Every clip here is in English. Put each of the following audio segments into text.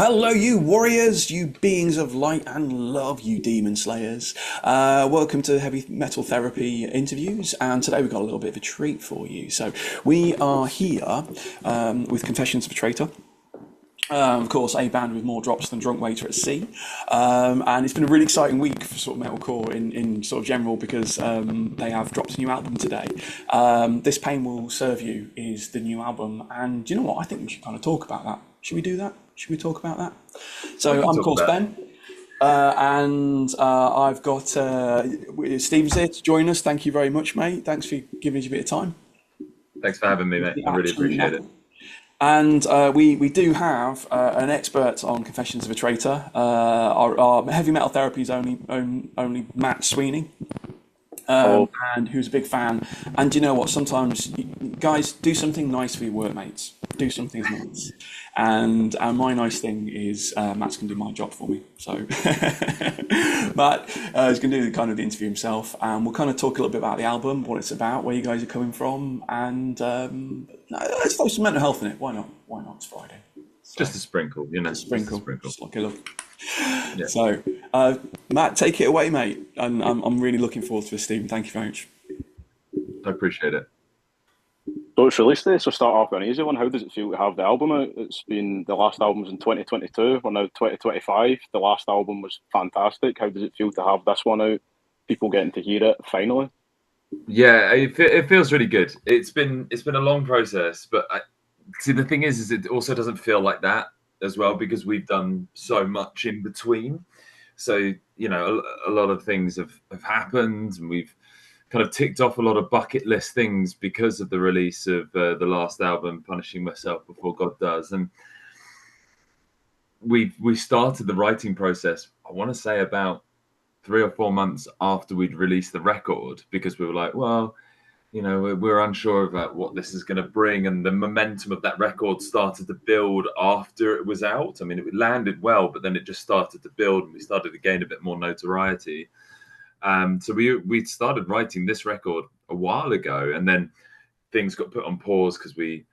Hello, you warriors, you beings of light and love, you demon slayers. Welcome to Heavy Metal Therapy interviews, and today we've got a little bit of a treat for you. So, we are here with Confessions of a Traitor. Of course, a band with more drops than Drunk Waiter at Sea. And it's been a really exciting week for sort of metalcore in sort of general because they have dropped a new album today. This Pain Will Serve You is the new album, and do you know what? I think we should kind of talk about that. Should we do that? Should we talk about that? So I'm, of course, Ben, and I've got Steve's here to join us. Thank you very much, mate. Thanks for giving us a bit of time. Thanks for having me, mate. I really appreciate it. And we do have an expert on Confessions of a Traitor. Our Heavy Metal Therapy's only Matt Sweeney, and who's a big fan. And you know what? Sometimes, guys, do something nice for your workmates. Do something nice. And my nice thing is Matt's going to do my job for me. So Matt is going to do kind of the interview himself, and we'll kind of talk a little bit about the album, what it's about, where you guys are coming from, and let's throw some mental health in it. Why not? Why not? It's Friday. So, just a sprinkle, you know. Sprinkle. Just like a look. Yeah. So, Matt, take it away, mate. And I'm really looking forward to this, Stephen. Thank you very much. I appreciate it. So it's released day, so start off with an easy one. How does it feel to have the album out? It's been, the last album was in 2022, we're now 2025. The last album was fantastic. How does it feel to have this one out? People getting to hear it finally? Yeah, it feels really good. It's been a long process, but see, the thing is it also doesn't feel like that as well because we've done so much in between. So, you know, a lot of things have happened, and we've kind of ticked off a lot of bucket list things because of the release of the last album, Punishing Myself Before God Does. And we started the writing process, I want to say about 3 or 4 months after we'd released the record, because we were like, well, you know, we're unsure about what this is going to bring. And the momentum of that record started to build after it was out. I mean, it landed well, but then it just started to build, and we started to gain a bit more notoriety. So we started writing this record a while ago, and then things got put on pause because we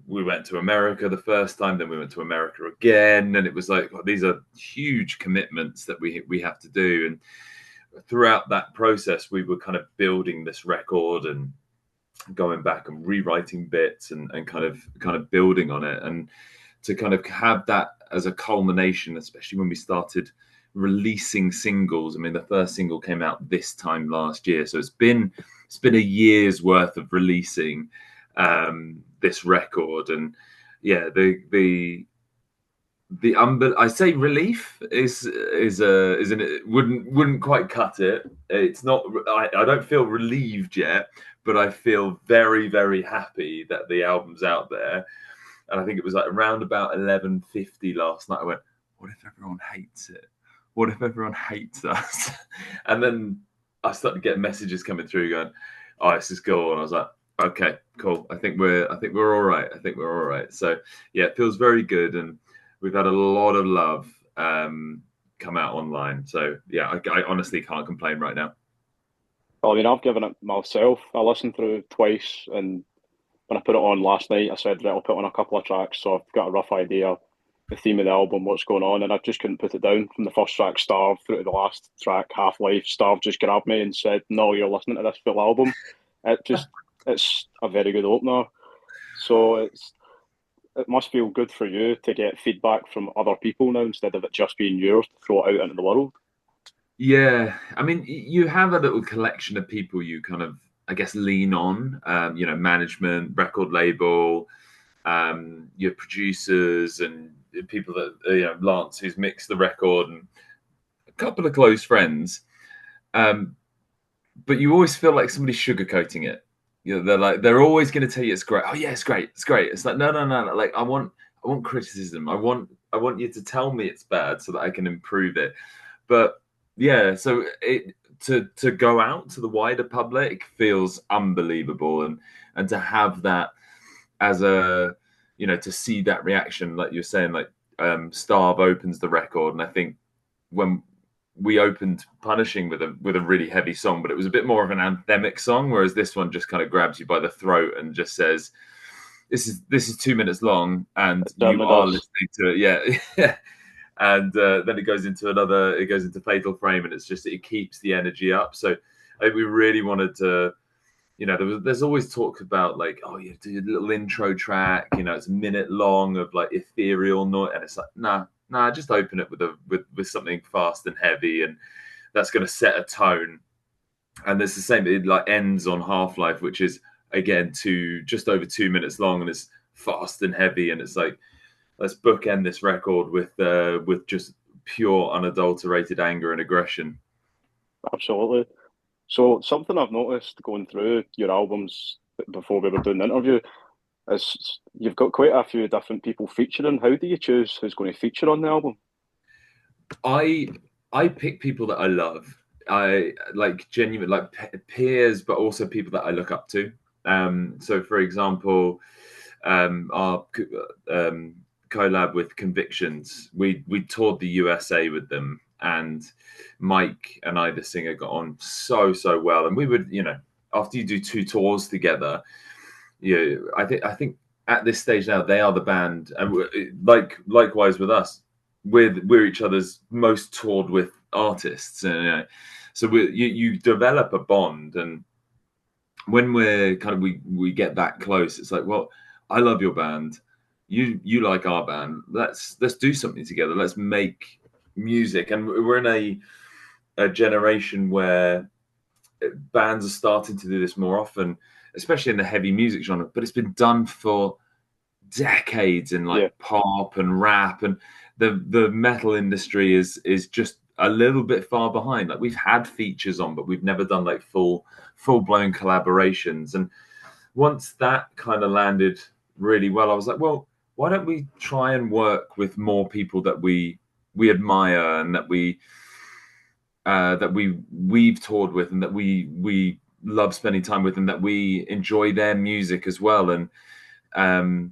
went to America the first time, then we went to America again, and it was like, well, these are huge commitments that we have to do. And throughout that process, we were kind of building this record and going back and rewriting bits and kind of building on it, and to kind of have that as a culmination, especially when we started releasing singles. I mean, the first single came out this time last year, so it's been a year's worth of releasing this record. And yeah, the I say relief is wouldn't quite cut it. It's not. I don't feel relieved yet, but I feel very, very happy that the album's out there. And I think it was like around about 11:50 last night. I went, what if everyone hates it? What if everyone hates us? And then I started getting messages coming through going, oh, this is cool. And I was like, okay, cool. I think we're all right. I think we're all right. So yeah, it feels very good. And we've had a lot of love come out online. So yeah, I honestly can't complain right now. Well, I mean, I've given it myself. I listened through it twice, and when I put it on last night, I said, right, I'll put on a couple of tracks, so I've got a rough idea the theme of the album, what's going on, and I just couldn't put it down. From the first track, Starve, through to the last track, Half Life, Starve just grabbed me and said, no, you're listening to this full album. It's a very good opener. So it must feel good for you to get feedback from other people now instead of it just being yours to throw it out into the world. Yeah, I mean, you have a little collection of people you kind of, I guess, lean on, you know, management, record label, your producers, and people that, you know, Lance, who's mixed the record, and a couple of close friends. But you always feel like somebody's sugarcoating it. You know, they're always going to tell you it's great. Oh yeah, it's great. It's great. It's like, no. Like, I want criticism. I want you to tell me it's bad so that I can improve it. But yeah, so to go out to the wider public feels unbelievable, and to have that as a, you know, to see that reaction, like you're saying, like Starve opens the record, and I think when we opened Punishing with a really heavy song, but it was a bit more of an anthemic song, whereas this one just kind of grabs you by the throat and just says, this is 2 minutes long, and certainly you are does. listening to it. Yeah. And then it goes into Fatal Frame, and it keeps the energy up. So we really wanted to, there's always talk about like, oh, you do a little intro track, it's a minute long of like ethereal noise, and it's like, nah, just open it with something fast and heavy, and that's going to set a tone. And it's the same, it like ends on Half-Life, which is again just over 2 minutes long, and it's fast and heavy, and it's like, let's bookend this record with just pure unadulterated anger and aggression. Absolutely. So something I've noticed going through your albums before we were doing the interview is you've got quite a few different people featuring. How do you choose who's going to feature on the album? I pick people that I love. I like genuine, like peers, but also people that I look up to. So for example, our collab with Convictions, we toured the USA with them, and Mike and I, the singer, got on so well. And we would, after you do 2 tours together, I think at this stage now they are the band, and likewise with us, we're each other's most toured with artists, and so you develop a bond. And when we're kind of we get that close, it's like, well, I love your band, you like our band, let's do something together, let's make music. And we're in a generation where bands are starting to do this more often, especially in the heavy music genre, but it's been done for decades in like pop and rap, and the metal industry is just a little bit far behind. Like, we've had features on, but we've never done like full blown collaborations. And once that kind of landed really well, I was like, well, why don't we try and work with more people that we admire, and that we've toured with, and that we love spending time with, and that we enjoy their music as well. And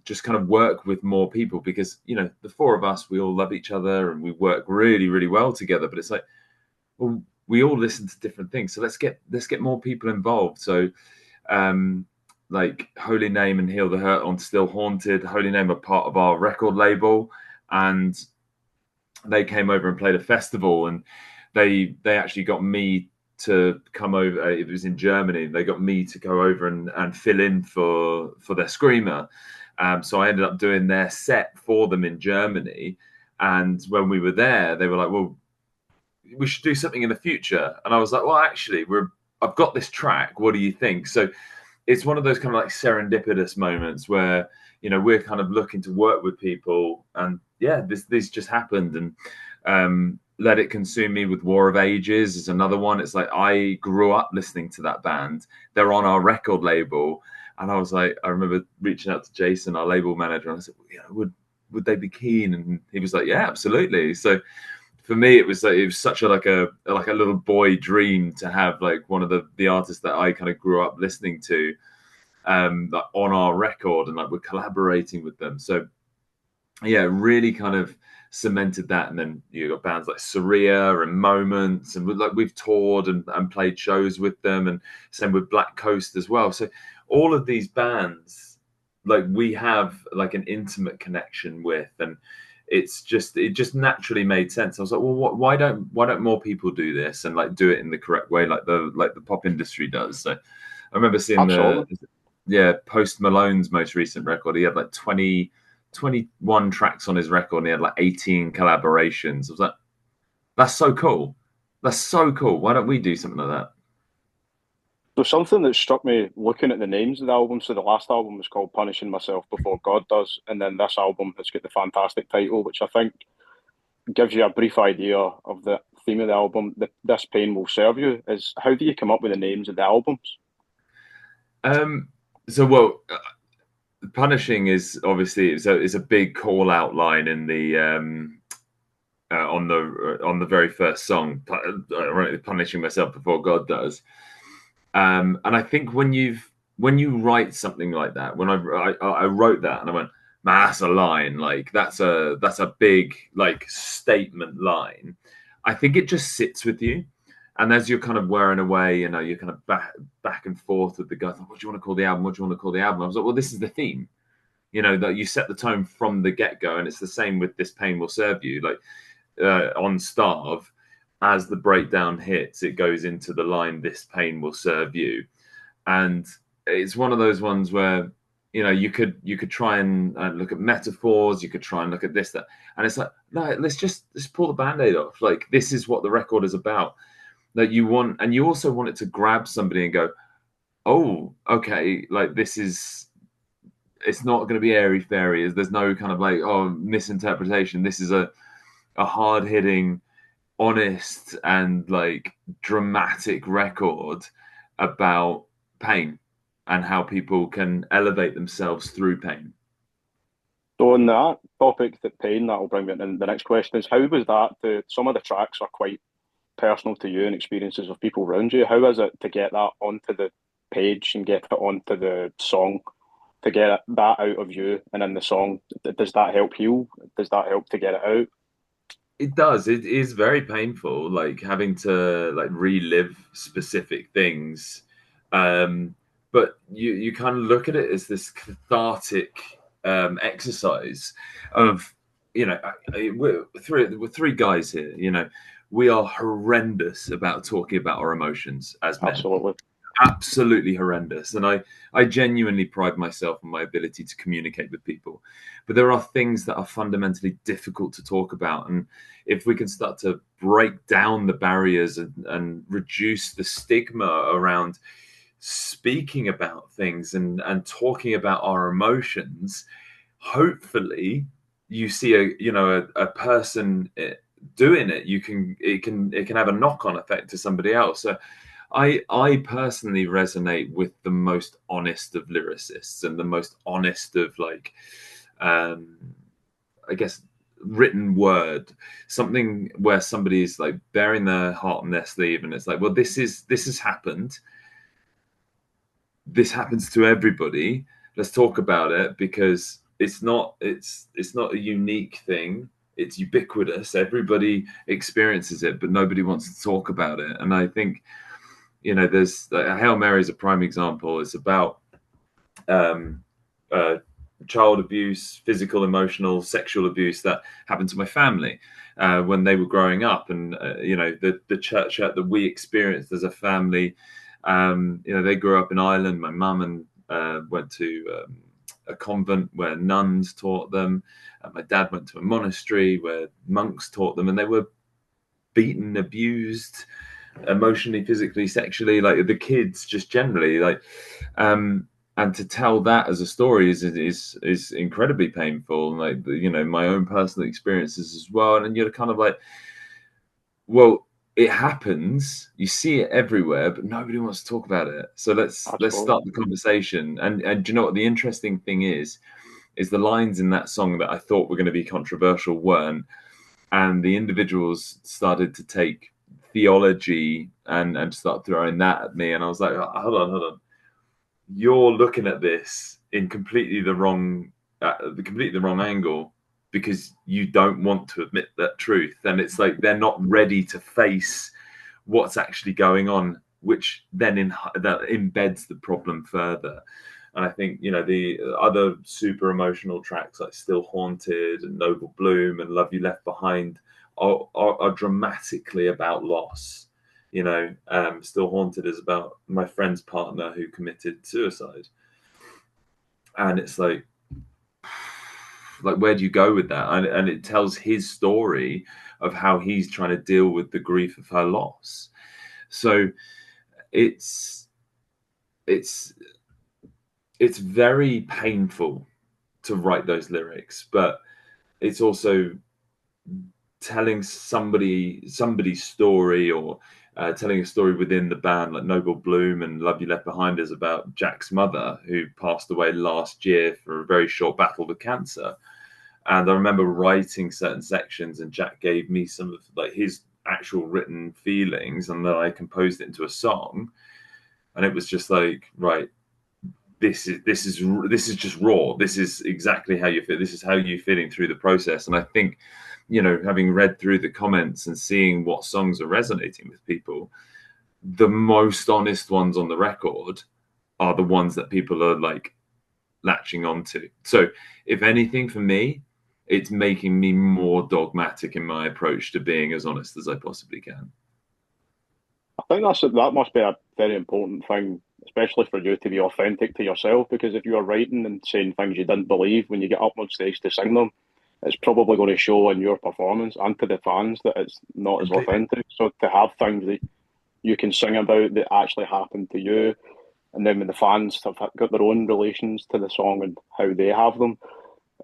just kind of work with more people, because the 4 of us, we all love each other and we work really, really well together. But it's like, well, we all listen to different things, so let's get more people involved. So like Holy Name and Heal the Hurt on Still Haunted. Holy Name are part of our record label, and they came over and played a festival, and they actually got me to come over. It was in Germany. They got me to go over and fill in for their screamer. So I ended up doing their set for them in Germany. And when we were there, they were like, well, we should do something in the future. And I was like, well, actually, I've got this track. What do you think? So it's one of those kind of like serendipitous moments where, we're kind of looking to work with people, and this just happened. And Let It Consume Me with War of Ages is another one. It's like, I grew up listening to that band. They're on our record label. And I was like, I remember reaching out to Jason, our label manager, and I said, would they be keen? And he was like, yeah, absolutely. So for me, it was such a little boy dream to have like one of the artists that I kind of grew up listening to like on our record, and like we're collaborating with them. So yeah, really kind of cemented that. And then you got bands like Saria and Moments, and we've toured and played shows with them, and same with Black Coast as well. So all of these bands, like, we have like an intimate connection with, and it just naturally made sense. I was like, well, why don't more people do this, and like do it in the correct way, like the pop industry does. So I remember seeing Post Malone's most recent record. He had like 21 tracks on his record, and he had like 18 collaborations. I was like, that's so cool. Why don't we do something like that? So something that struck me looking at the names of the album, so the last album was called Punishing Myself Before God Does, and then this album has got the fantastic title, which I think gives you a brief idea of the theme of the album. This Pain Will Serve You. Is how do you come up with the names of the albums? Punishing is obviously it's a big call out line in the on the very first song, Punishing Myself Before God Does. And I think when you write something like that, when I wrote that and I went, man, that's a line, like that's a big like statement line. I think it just sits with you. And as you're kind of wearing away, you're kind of back and forth with the guy. What do you want to call the album? What do you want to call the album? I was like, well, this is the theme. You know, that you set the tone from the get-go, and it's the same with This Pain Will Serve You. Like on Starve, as the breakdown hits, it goes into the line, "This pain will serve you," and it's one of those ones where, you know, you could try and look at metaphors, you could try and look at this, that, and it's like, no, let's pull the band-aid off. Like, this is what the record is about. That you want, and you also want it to grab somebody and go, oh, okay, like this is. It's not going to be airy fairy. There's no kind of like, oh, misinterpretation. This is a hard-hitting, honest, and like dramatic record about pain and how people can elevate themselves through pain. So on that topic, that pain, that'll bring me in. The next question is, how was that? Some of the tracks are quite personal to you and experiences of people around you. How is it to get that onto the page and get it onto the song? To get that out of you and in the song, does that help heal? Does that help to get it out? It does. It is very painful, like having to like relive specific things. But you kind of look at it as this cathartic exercise of, you know, we're three guys here. You know, we are horrendous about talking about our emotions as men. Absolutely horrendous. And I genuinely pride myself on my ability to communicate with people. But there are things that are fundamentally difficult to talk about. And if we can start to break down the barriers and reduce the stigma around speaking about things and talking about our emotions, hopefully you see a person doing it. It can have a knock-on effect to somebody else. So I personally resonate with the most honest of lyricists and the most honest of, like, I guess, written word, something where somebody's like bearing their heart on their sleeve, and it's like, well, this has happened. This happens to everybody. Let's talk about it, because it's not a unique thing. It's ubiquitous. Everybody experiences it, but nobody wants to talk about it. And I think, you know, there's Hail Mary is a prime example. It's about child abuse, physical, emotional, sexual abuse that happened to my family when they were growing up, and you know, the church hurt that we experienced as a family. You know, they grew up in Ireland. My mum went to a convent where nuns taught them. My dad went to a monastery where monks taught them, and they were beaten, abused, emotionally, physically, sexually, like the kids just generally, like, and to tell that as a story is incredibly painful. Like, you know, my own personal experiences as well. And you're kind of like, well, it happens, you see it everywhere, but nobody wants to talk about it. So let's start the conversation. And do you know what the interesting thing is the lines in that song that I thought were going to be controversial weren't, and the individuals started to take theology and start throwing that at me, and I was like, hold on, you're looking at this in completely the wrong angle, because you don't want to admit that truth. And it's like they're not ready to face what's actually going on, which then that embeds the problem further. And I think, you know, the other super emotional tracks like Still Haunted and Noble Bloom and Love You Left Behind are dramatically about loss. You know, Still Haunted is about my friend's partner who committed suicide. And it's like where do you go with that? And it tells his story of how he's trying to deal with the grief of her loss. So it's very painful to write those lyrics, but it's also telling somebody's story, or telling a story within the band. Like Noble Bloom and Love You Left Behind is about Jack's mother, who passed away last year for a very short battle with cancer. And I remember writing certain sections, and Jack gave me some of like his actual written feelings, and then I composed it into a song. And it was just like, right, this is just raw. This is exactly how you feel. This is how you're feeling through the process. And I think, you know, having read through the comments and seeing what songs are resonating with people, the most honest ones on the record are the ones that people are like latching onto. So if anything, for me, it's making me more dogmatic in my approach to being as honest as I possibly can. I think that must be a very important thing, especially for you to be authentic to yourself. Because if you are writing and saying things you didn't believe when you get up on stage to sing them, it's probably going to show in your performance and to the fans that it's not as authentic. So to have things that you can sing about that actually happened to you, and then when the fans have got their own relations to the song and how they have them.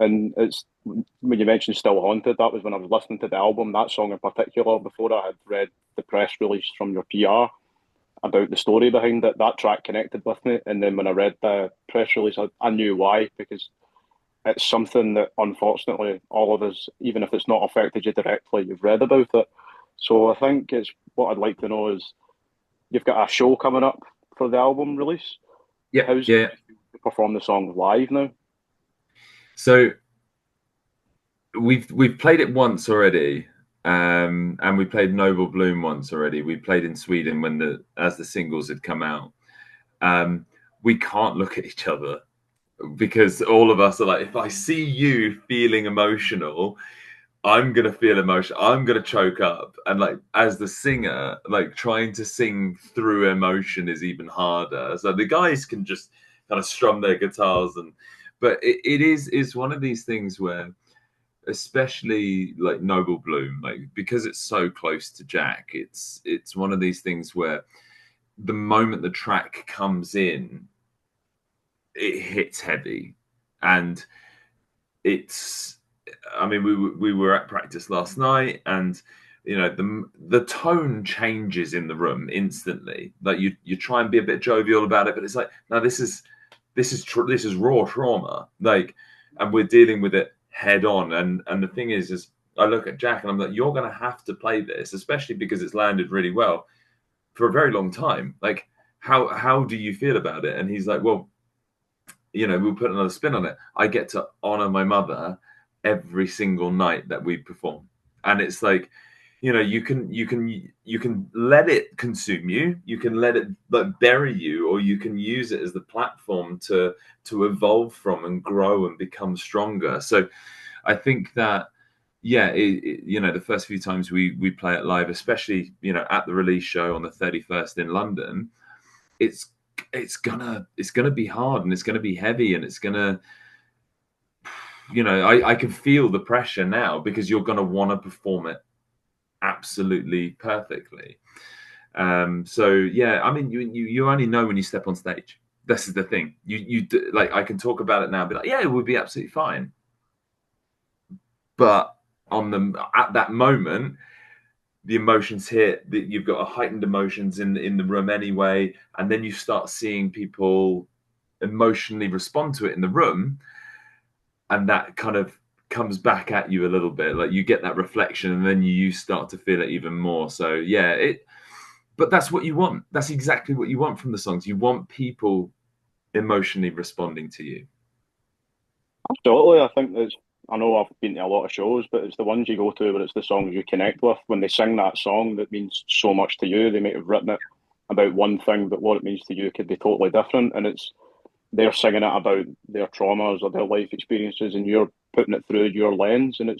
And it's when you mentioned Still Haunted, that was when I was listening to the album, that song in particular, before I had read the press release from your PR about the story behind it, that track connected with me. And then when I read the press release, I knew why, because it's something that unfortunately all of us, even if it's not affected you directly, you've read about it. So I think it's what I'd like to know is you've got a show coming up for the album release. Yeah, How's it to perform the song live now? So we've played it once already, and we played Noble Bloom once already. We played in Sweden as the singles had come out. We can't look at each other because all of us are like, if I see you feeling emotional, I'm gonna feel emotional. I'm gonna choke up, and like as the singer, like trying to sing through emotion is even harder. So the guys can just kind of strum their guitars, but it is one of these things where, especially like Noble Bloom, like because it's so close to Jack, it's one of these things where the moment the track comes in, it hits heavy, and it's. I mean, we were at practice last night, and you know the tone changes in the room instantly. Like you try and be a bit jovial about it, but it's like, no, this is raw trauma. Like, and we're dealing with it head on. And the thing is I look at Jack and I'm like, you're going to have to play this, especially because it's landed really well for a very long time. Like, how do you feel about it? And he's like, well, you know, we'll put another spin on it. I get to honor my mother every single night that we perform, and it's like, you know, you can let it consume you, you can let it like bury you, or you can use it as the platform to evolve from and grow and become stronger. So I think that you know, the first few times we play it live, especially, you know, at the release show on the 31st in London, it's gonna be hard, and it's gonna be heavy, and it's gonna, you know, I can feel the pressure now, because you're gonna want to perform it absolutely perfectly. So yeah, I mean, you only know when you step on stage. This is the thing. You like, I can talk about it now and be like, yeah, it would be absolutely fine. But at that moment, the emotions hit. You've got a heightened emotions in the room anyway, and then you start seeing people emotionally respond to it in the room, and that kind of comes back at you a little bit. Like, you get that reflection, and then you start to feel it even more. So yeah, but that's what you want. That's exactly what you want from the songs. You want people emotionally responding to you. Absolutely. I know I've been to a lot of shows, but it's the ones you go to where it's the songs you connect with. When they sing that song that means so much to you, they might have written it about one thing, but what it means to you could be totally different. And they're singing it about their traumas or their life experiences, and you're putting it through your lens, and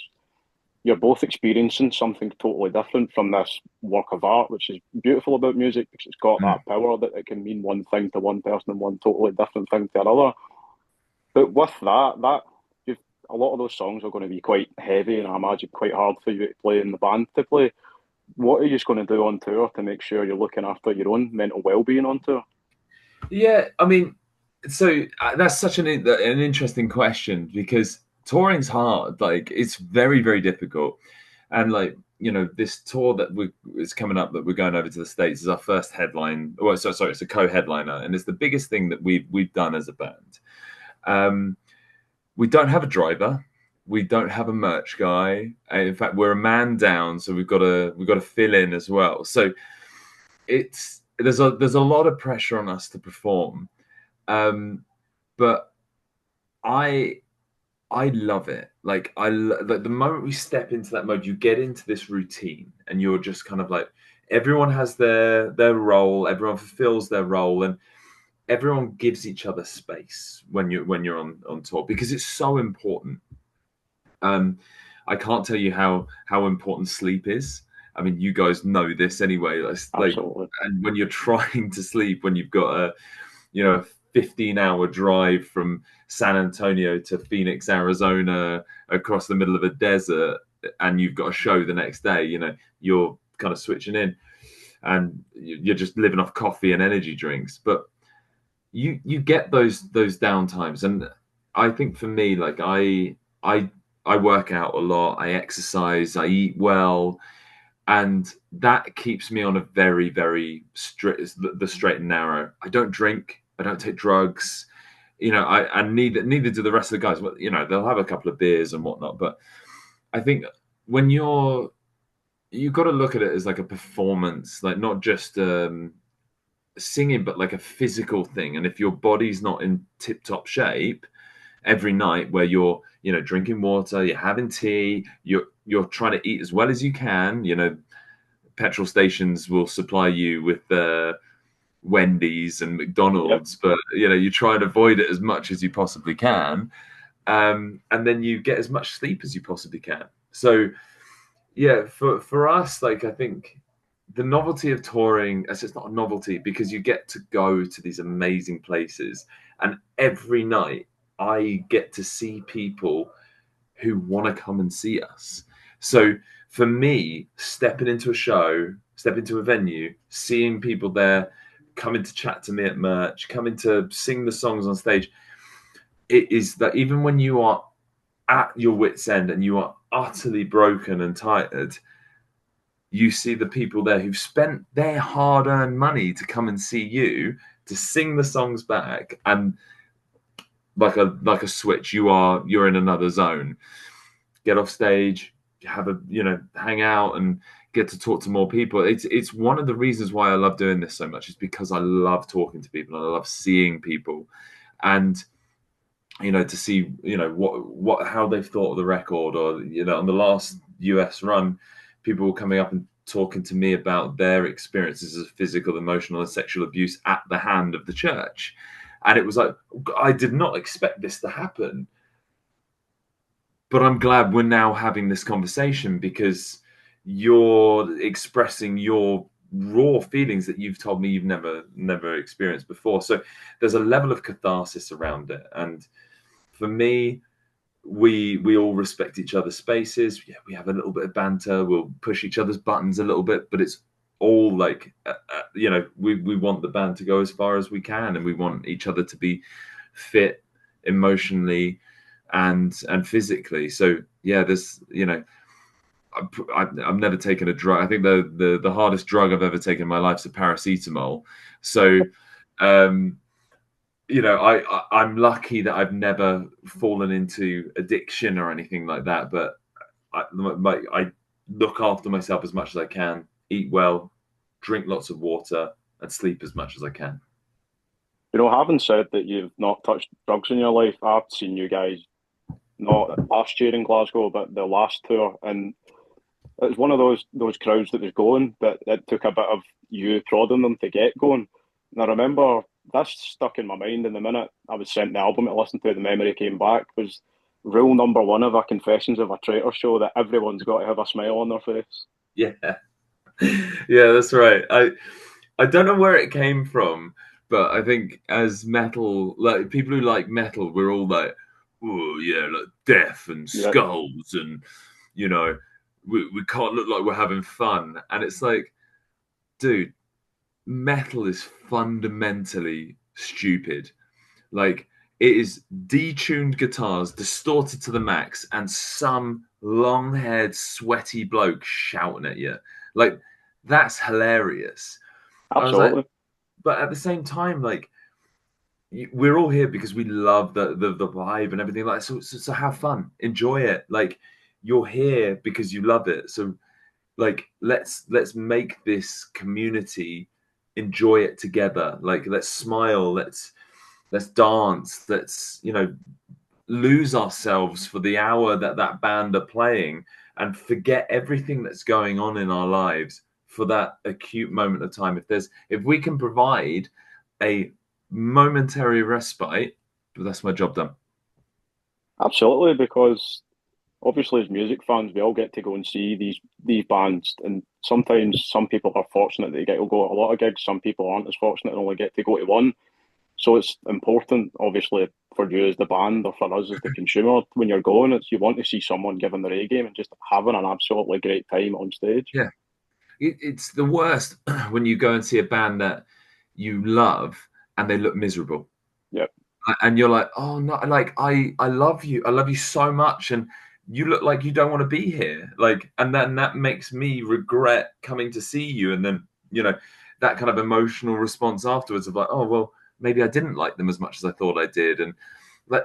you're both experiencing something totally different from this work of art, which is beautiful about music, because it's got that power that it can mean one thing to one person and one totally different thing to another. But with that a lot of those songs are going to be quite heavy, and I imagine quite hard for you to play in the band to play. What are you just going to do on tour to make sure you're looking after your own mental well-being on tour? Yeah, I mean, so that's such an interesting question, because touring's hard. Like, it's very, very difficult. And like, you know, this tour that is coming up, that we're going over to the States, is our first headline. Well, sorry, it's a co-headliner, and it's the biggest thing that we've done as a band. We don't have a driver. We don't have a merch guy. In fact, we're a man down, so we've got to fill in as well. So there's a lot of pressure on us to perform, but I love it. Like, like the moment we step into that mode, you get into this routine, and you're just kind of like, everyone has their role, everyone fulfills their role, and everyone gives each other space when you're on tour, because it's so important. I can't tell you how important sleep is. I mean, you guys know this anyway. Absolutely. And when you're trying to sleep, when you've got a 15-hour drive from San Antonio to Phoenix, Arizona, across the middle of a desert, and you've got a show the next day, you're kind of switching in, and you're just living off coffee and energy drinks. But you get those downtimes, and I think for me, like I work out a lot, I exercise, I eat well, and that keeps me on a very, very the straight and narrow. I don't drink, I don't take drugs, and neither do the rest of the guys. Well, they'll have a couple of beers and whatnot, but I think when you've got to look at it as like a performance, like not just singing, but like a physical thing. And if your body's not in tip-top shape every night, where you're drinking water, you're having tea, you're trying to eat as well as you can, petrol stations will supply you with Wendy's and McDonald's, yep. But you try and avoid it as much as you possibly can, and then you get as much sleep as you possibly can. So yeah, for us, like, I think the novelty of touring, it's not a novelty because you get to go to these amazing places, and every night I get to see people who want to come and see us. So for me, stepping into a show, stepping into a venue, seeing people there, coming to chat to me at merch, coming to sing the songs on stage, it is that even when you are at your wit's end and you are utterly broken and tired, you see the people there who've spent their hard-earned money to come and see you, to sing the songs back, and like a switch, you're in another zone. Get off stage, have a hang out and get to talk to more people. It's one of the reasons why I love doing this so much, is because I love talking to people and I love seeing people, and to see what how they've thought of the record, or on the last US run, people were coming up and talking to me about their experiences of physical, emotional, and sexual abuse at the hand of the church. And it was like, I did not expect this to happen. But I'm glad we're now having this conversation, because you're expressing your raw feelings that you've told me you've never experienced before. So there's a level of catharsis around it. And for me, we all respect each other's spaces. Yeah, we have a little bit of banter. We'll push each other's buttons a little bit, but it's all like, we want the band to go as far as we can, and we want each other to be fit emotionally and physically. So yeah, there's I've never taken a drug. I think the hardest drug I've ever taken in my life is a paracetamol. So I'm lucky that I've never fallen into addiction or anything like that, but I look after myself as much as I can, eat well, drink lots of water, and sleep as much as I can. Having said that you've not touched drugs in your life, I've seen you guys, not last year in Glasgow, but the last tour, and it was one of those crowds that was going, but it took a bit of you prodding them to get going. And I remember that's stuck in my mind. In the minute I was sent the album to listen to, the memory came back, was rule number one of a Confessions of a Traitor show, that everyone's got to have a smile on their face. Yeah, that's right. I don't know where it came from, but I think as metal, like people who like metal, we're all like, oh yeah, like death and skulls, and we can't look like we're having fun. And it's like, dude, metal is fundamentally stupid. Like, it is detuned guitars, distorted to the max, and some long-haired, sweaty bloke shouting at you. Like, that's hilarious. Absolutely. But at the same time, like, we're all here because we love the vibe and everything like that. So have fun, enjoy it. Like, you're here because you love it. So, like, let's make this community, enjoy it together. Like, let's smile, let's dance, let's lose ourselves for the hour that band are playing, and forget everything that's going on in our lives for that acute moment of time. If we can provide a momentary respite, but that's my job done. Absolutely, because obviously as music fans, we all get to go and see these bands, and sometimes some people are fortunate that they get to go to a lot of gigs. Some people aren't as fortunate and only get to go to one. So it's important, obviously, for you as the band or for us as the consumer, when you're going, it's you want to see someone giving their A game and just having an absolutely great time on stage. Yeah, it's the worst when you go and see a band that you love and they look miserable. Yep. And you're like, oh no, like I love you so much, and you look like you don't want to be here, like, and then that makes me regret coming to see you, and then that kind of emotional response afterwards of like, oh well, maybe I didn't like them as much as I thought I did. And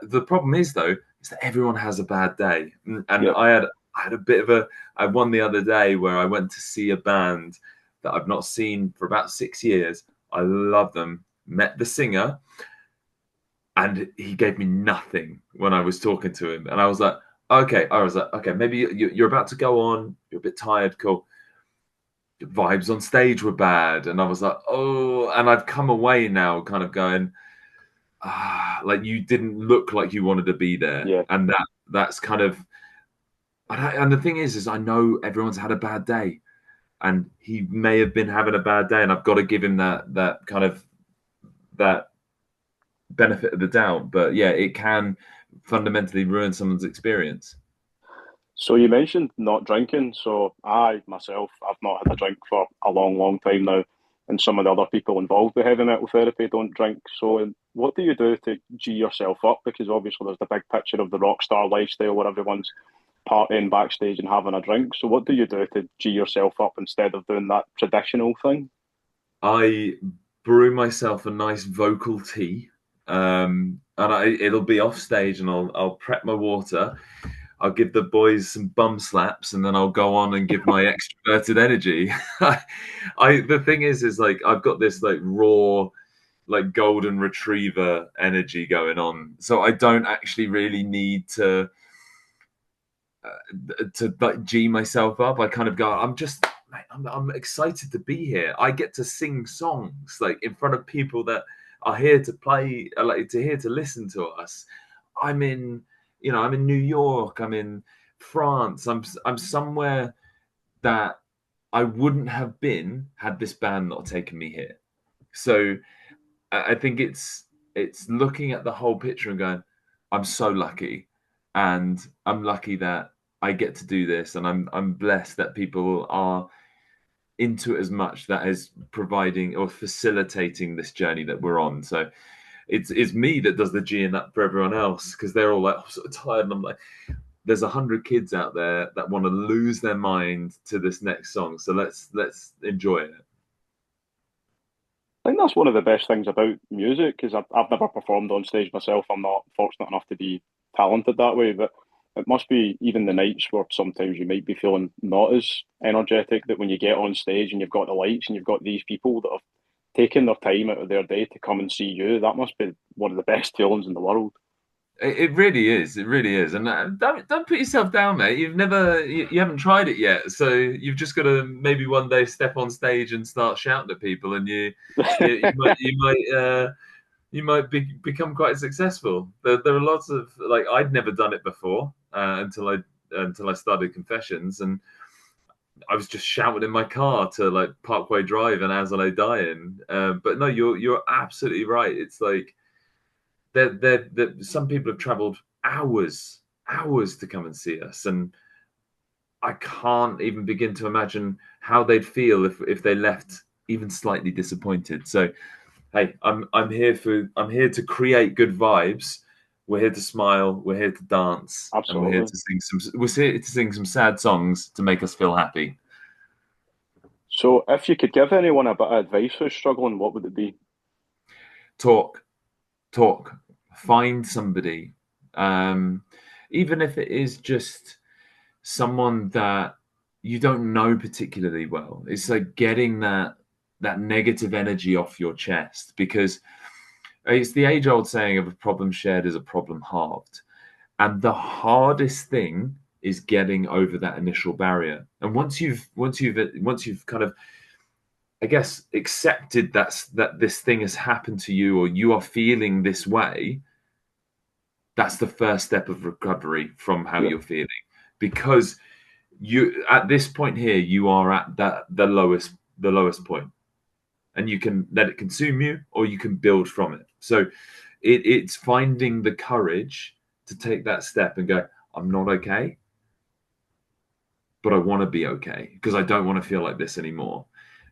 the problem is though is that everyone has a bad day, and Yep. I had a bit of I won the other day where I went to see a band that I've not seen for about 6 years. I love them, met the singer, and he gave me nothing when I was talking to him. And I was like, okay, maybe you're about to go on. You're a bit tired. Cool. The vibes on stage were bad. And I was like, oh, and I've come away now kind of going, like you didn't look like you wanted to be there. Yeah. And that's kind of, and the thing is I know everyone's had a bad day, and he may have been having a bad day, and I've got to give him that kind of that benefit of the doubt. But yeah, it can fundamentally ruin someone's experience. So you mentioned not drinking. So I myself, I've not had a drink for a long, long time now, and some of the other people involved with heavy metal therapy don't drink. So what do you do to G yourself up? Because obviously there's the big picture of the rock star lifestyle where everyone's partying backstage and having a drink. So what do you do to G yourself up instead of doing that traditional thing? I brew myself a nice vocal tea, and it'll be off stage, and I'll prep my water. I'll give the boys some bum slaps, and then I'll go on and give my extroverted energy. The thing is like I've got this like raw, like golden retriever energy going on, so I don't actually really need to like G myself up. I kind of go, I'm excited to be here. I get to sing songs like in front of people that are here to play, like to listen to us. I'm in New York. I'm in France. I'm somewhere that I wouldn't have been had this band not taken me here. So I think it's looking at the whole picture and going, I'm so lucky, and I'm lucky that I get to do this, and I'm blessed that people are into it as much, that is providing or facilitating this journey that we're on. So it's me that does the G'ing up for everyone else, because they're all like, I'm so tired, and I'm like, there's 100 kids out there that want to lose their mind to this next song, so let's enjoy it. I think that's one of the best things about music, because I've never performed on stage myself. I'm not fortunate enough to be talented that way, but it must be even the nights where sometimes you might be feeling not as energetic, that when you get on stage and you've got the lights and you've got these people that have taken their time out of their day to come and see you, that must be one of the best feelings in the world. It really is. It really is. And don't put yourself down, mate. You haven't tried it yet. So you've just got to maybe one day step on stage and start shouting at people, and you might become quite successful. There are lots of, like, I'd never done it before until I started Confessions, and I was just shouting in my car to like Parkway Drive and As I Lay Dying. But no, you're absolutely right. It's like some people have travelled hours to come and see us, and I can't even begin to imagine how they'd feel if they left even slightly disappointed. So, hey, I'm here to create good vibes. We're here to smile. We're here to dance. Absolutely. And we're here to sing some sad songs to make us feel happy. So, if you could give anyone a bit of advice who's struggling, what would it be? Talk. Find somebody, even if it is just someone that you don't know particularly well. It's like getting that negative energy off your chest, because it's the age-old saying of a problem shared is a problem halved, and the hardest thing is getting over that initial barrier. And once you've kind of I guess, accepted that this thing has happened to you, or you are feeling this way, that's the first step of recovery from how you're feeling. Because you, at this point here, you are at the lowest point, and you can let it consume you, or you can build from it. So it's finding the courage to take that step and go, I'm not okay, but I want to be okay, because I don't want to feel like this anymore.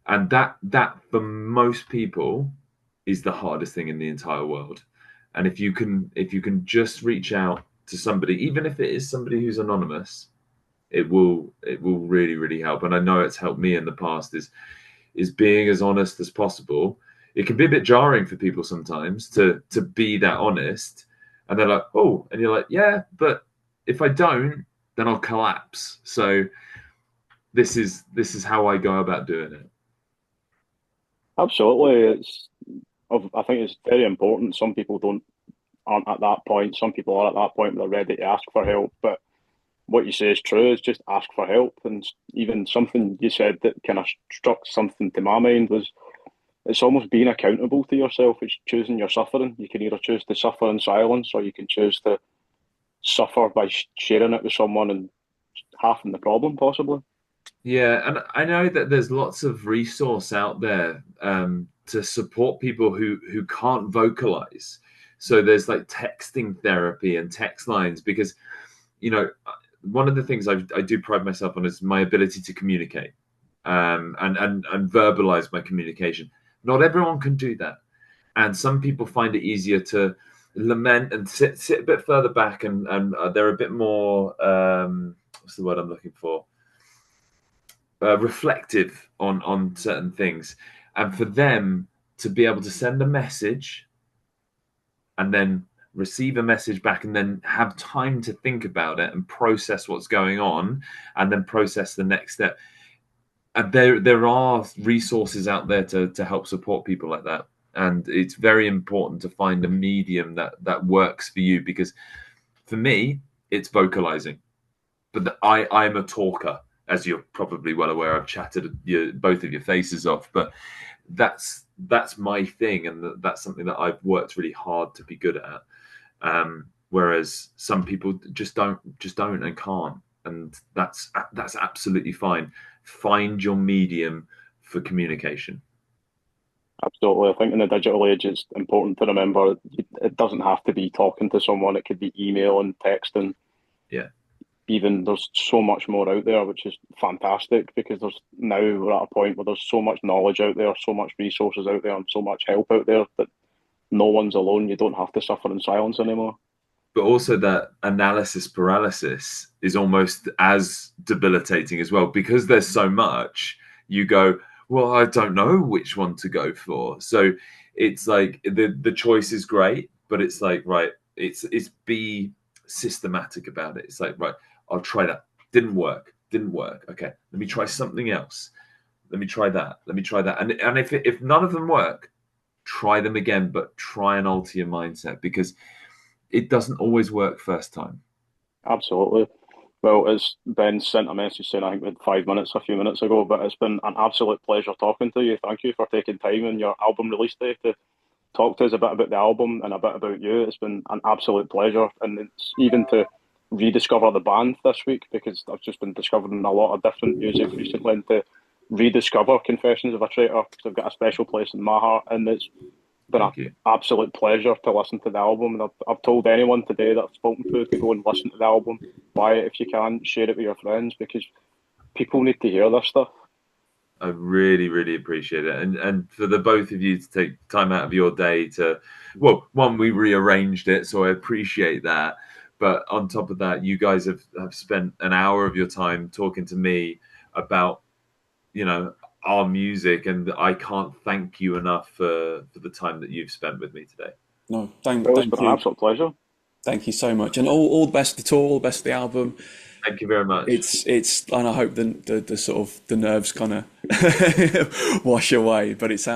And that for most people is the hardest thing in the entire world. And if you can just reach out to somebody, even if it is somebody who's anonymous, it will really, really help. And I know it's helped me in the past, is being as honest as possible. It can be a bit jarring for people sometimes to be that honest, and they're like, oh, and you're like, yeah, but if I don't, then I'll collapse. So this is how I go about doing it. Absolutely. I think it's very important. Some people aren't at that point. Some people are at that point where they're ready to ask for help. But what you say is true, is just ask for help. And even something you said that kind of struck something to my mind was, it's almost being accountable to yourself. It's choosing your suffering. You can either choose to suffer in silence, or you can choose to suffer by sharing it with someone and halving the problem, possibly. Yeah, and I know that there's lots of resource out there to support people who can't vocalize. So there's like texting therapy and text lines, because, one of the things I do pride myself on is my ability to communicate and verbalize my communication. Not everyone can do that. And some people find it easier to lament and sit a bit further back, and they're a bit more, what's the word I'm looking for? Reflective on certain things. And for them to be able to send a message and then receive a message back, and then have time to think about it and process what's going on, and then process the next step. And there are resources out there to help support people like that. And it's very important to find a medium that works for you, because for me, it's vocalizing. But I'm a talker, as you're probably well aware. I've chatted both of your faces off, but that's my thing, and that's something that I've worked really hard to be good at. Whereas some people just don't and can't, and that's absolutely fine. Find your medium for communication. Absolutely. I think in the digital age, it's important to remember it doesn't have to be talking to someone. It could be email and texting. Yeah. Even there's so much more out there, which is fantastic, because we're at a point where there's so much knowledge out there, so much resources out there, and so much help out there that no one's alone. You don't have to suffer in silence anymore. But also that analysis paralysis is almost as debilitating as well, because there's so much. You go, well, I don't know which one to go for. So it's like the choice is great, but it's like, right, it's be systematic about it. It's like, right, I'll try that. Didn't work. Okay, let me try something else. Let me try that. And if none of them work, try them again, but try and alter your mindset, because it doesn't always work first time. Absolutely. Well, as Ben sent a message saying, I think we had 5 minutes a few minutes ago, but it's been an absolute pleasure talking to you. Thank you for taking time in your album release day to talk to us a bit about the album and a bit about you. It's been an absolute pleasure. And it's even to rediscover the band this week, because I've just been discovering a lot of different music recently, and to rediscover Confessions of a Traitor, because I've got a special place in my heart, and it's been an absolute pleasure to listen to the album. And I've told anyone today that I've spoken to go and listen to the album, buy it if you can, share it with your friends, because people need to hear this stuff. I really, really appreciate it. And for the both of you to take time out of your day to, well, one, we rearranged it, so I appreciate that. But on top of that, you guys have spent an hour of your time talking to me about, our music, and I can't thank you enough for the time that you've spent with me today. No, thank It's you. been an absolute pleasure. Thank you so much, and all the best to the tour, all the best to the album. Thank you very much. It's, and I hope the sort of the nerves kind of wash away, but it sounds